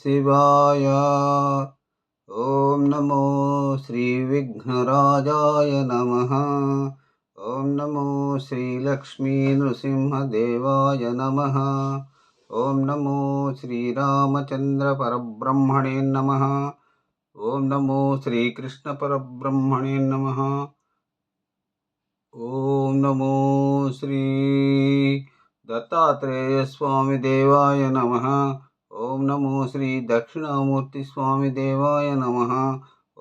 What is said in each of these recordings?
శివాయ. ఓం నమో శ్రీ విఘ్నరాజాయ నమః. ఓం నమో శ్రీ లక్ష్మీ నృసింహదేవాయ నమః. ఓం నమో శ్రీరామచంద్ర పరబ్రహ్మణే నమః. ఓం నమో శ్రీకృష్ణ పరబ్రహ్మణే నమః. ఓం నమో శ్రీ దత్తాత్రేయ స్వామి దేవాయ నమః. ఓం నమో శ్రీ దక్షిణామూర్తి స్వామి దేవాయ నమః.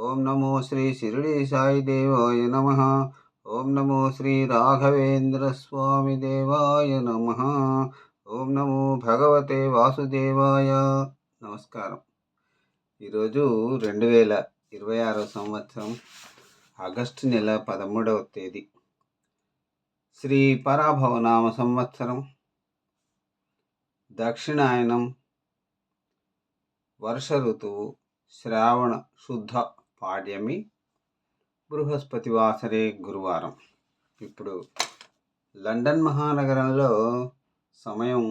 ఓం నమో శ్రీ షిరిడి సాయి దేవాయ నమః. ఓం నమో శ్రీ రాఘవేంద్ర స్వామి దేవాయ నమః. ఓం నమో భగవతే వాసుదేవాయ. నమస్కారం. ఈరోజు 2026 సంవత్సరం ఆగస్టు నెల 13వ తేదీ, శ్రీ పరాభవనామ సంవత్సరం, దక్షిణాయనం, వర్ష ఋతువు, శ్రావణ శుద్ధ పాడ్యమి, బృహస్పతి వాసరే, గురువారం. ఇప్పుడు లండన్ మహానగరంలో సమయం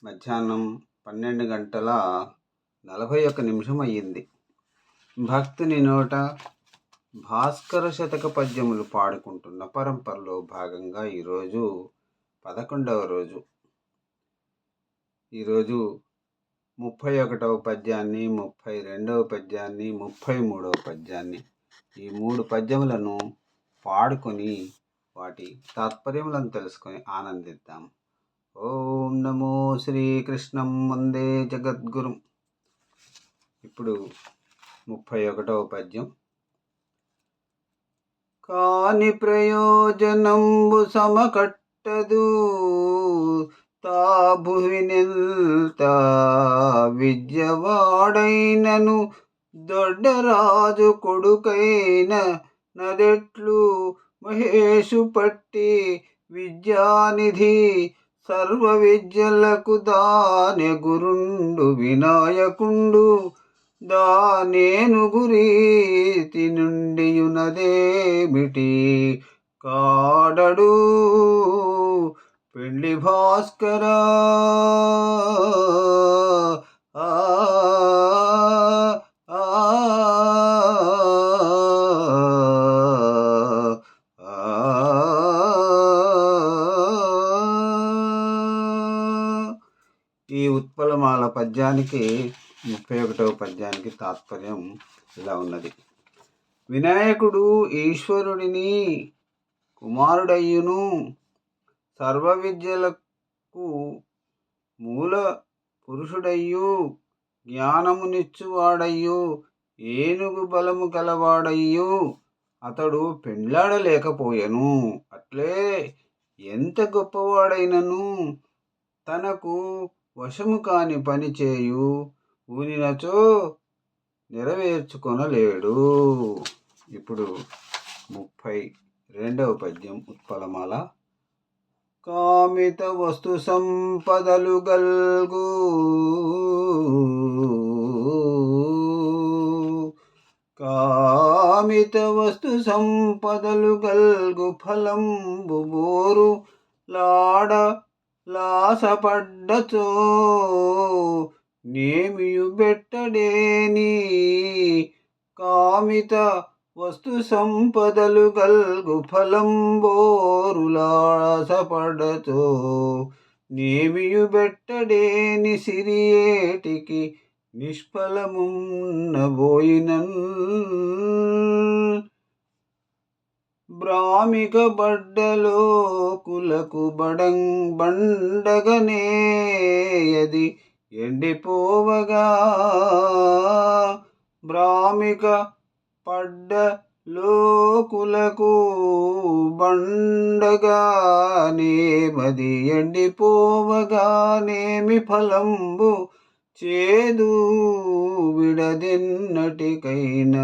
మధ్యాహ్నం 12:41 అయ్యింది. భక్తుని నోట భాస్కర శతక పద్యములు పాడుకుంటున్న పరంపరలో భాగంగా ఈరోజు 11వ రోజు. ఈరోజు 31వ పద్యాన్ని, 32వ పద్యాన్ని, 33వ పద్యాన్ని, ఈ 3 పద్యములను పాడుకొని వాటి తాత్పర్యములను తెలుసుకొని ఆనందిద్దాం. ఓం నమో శ్రీకృష్ణం వందే జగద్గురుం. ఇప్పుడు 31వ పద్యం. కాని ప్రయోజనంబు సమకట్టదు తా భువినెల్త విద్యవాడైనను దొడ్డరాజు కొడుకైన నదెట్లు మహేషు పట్టి విద్యానిధి సర్వ విద్యలకు దానె గురుండు వినాయకుండు దానేను గురీతి నుండియునదేమిటి కాడడు పెండ్లి భాస్కరా. ఈ ఉత్పలమాల పద్యానికి 31వ పద్యానికి తాత్పర్యం ఇలా ఉన్నది. వినాయకుడు ఈశ్వరుడిని కుమారుడయ్యును, సర్వ విద్యలకు మూల పురుషుడయ్యు, జ్ఞానమునిచ్చువాడయ్యు, ఏనుగు బలము గలవాడయ్యు అతడు పెండ్లాడలేకపోయెను. అట్లే ఎంత గొప్పవాడైనను తనకు వశము కాని పని చేయు ఊనినచో నెరవేర్చుకొనలేడు. ఇప్పుడు 32వ పద్యం ఉత్పలమాల. కామిత వస్తు సంపదలు గల్గు కామిత వస్తు సంపదలు గల్గు ఫలంబు బోరు లాడ లాసపడ్డచో నేమియు బెట్టడేని కామిత వస్తు సంపదలు గల్గు ఫలంబోరులాసపడచో నేమియు బెట్టడేని సిరియేటికి నిష్ఫలమున్నబోయినన్ బ్రాహ్మిక బడ్డలో కులకు బండగనేయది ఎండిపోవగా బ్రాహ్మిక పడ్డ లోకులకు బండగానేమది ఎండిపోవగానేమి ఫలంబు చేదు విడదెన్నటికైన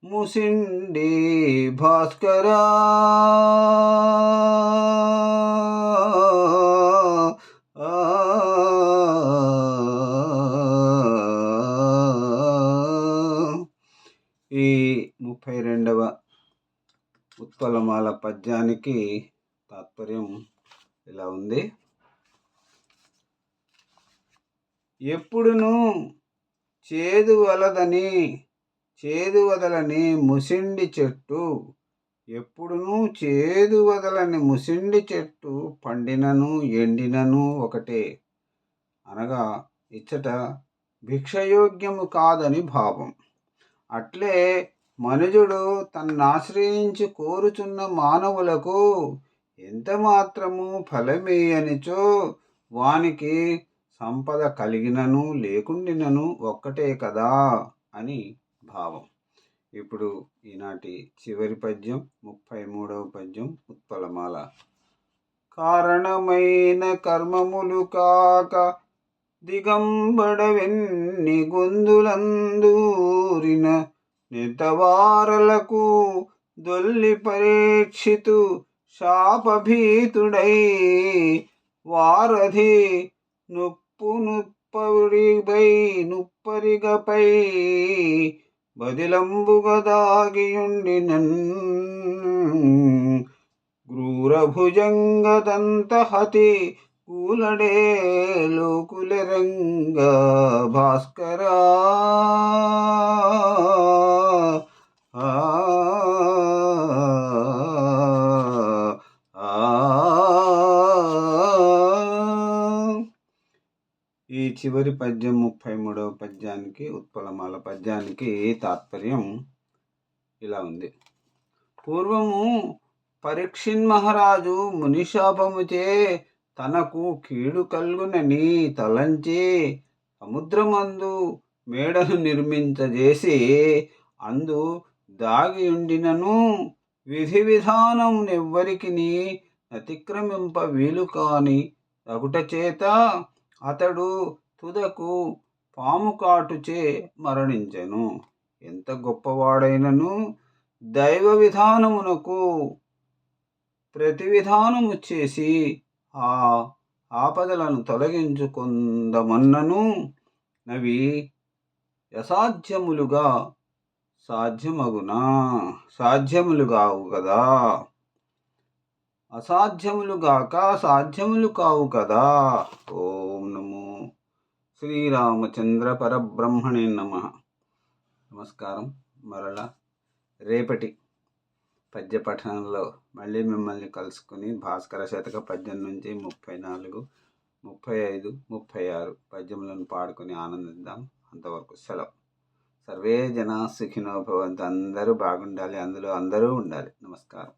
ముసిండి భాస్కరా. ఈ 32వ ఉత్పలమాల పద్యానికి తాత్పర్యం ఇలా ఉంది. ఎప్పుడును చేదు వదలని ముసిండి చెట్టు, ఎప్పుడునూ చేదు వదలని ముసిండి చెట్టు, పండినను ఎండినను ఒకటే. అనగా ఇచ్చట భిక్షయోగ్యము కాదని భావం. అట్లే మనుజుడు తన్నాశ్రయించి కోరుచున్న మానవులకు ఎంత మాత్రము ఫలమేయనిచో వానికి సంపద కలిగినను లేకుండినను ఒక్కటే కదా అని భావం. ఇప్పుడు ఈనాటి చివరి పద్యం 33వ పద్యం ఉత్పలమాల. కారణమైన కర్మములు కాక దిగంబడవెన్ని గొందులందూరిన నితవారలకు దొల్లి పరీక్షితు శాపభీతుడై వారధి నుప్పరిగపై బదిలంబుగదాగియుండినన్ క్రూరభుజంగదంతహతి కూలడే లోకులెరంగ భాస్కరా. ఈ చివరి పద్యం 33వ పద్యానికి ఉత్పలమాల పద్యానికి తాత్పర్యం ఇలా ఉంది. పూర్వము పరీక్షిన్ మహారాజు మునిశాపముచే తనకు కీడు కల్గునని తలంచి సముద్రమందు మేడను నిర్మించజేసి అందు దాగియుండినను విధి విధానం నెవ్వరికిని అతిక్రమింప వీలు కాని అగుట చేత అతడు తుదకు పాము కాటుచే మరణించెను. ఎంత గొప్పవాడైనను దైవ విధానమునకు ప్రతి విధానము చేసి ఆ ఆపదలను తొలగించుకొందమన్నను అవి అసాధ్యములుగా సాధ్యములు కావు కదా, అసాధ్యములుగాక సాధ్యములు కావు కదా. ఓం నమో శ్రీరామచంద్ర పరబ్రహ్మణే నమః. నమస్కారం. మరలా రేపటి పద్య పఠనంలో మళ్ళీ మిమ్మల్ని కలుసుకుని భాస్కర శతక పద్యం నుంచి 34, 35, 36 పద్యములను పాడుకొని ఆనందిద్దాం. అంతవరకు సెలవు. సర్వే జనా సుఖినో భవంతు. అందరూ బాగుండాలి, అందులో అందరూ ఉండాలి. నమస్కారం.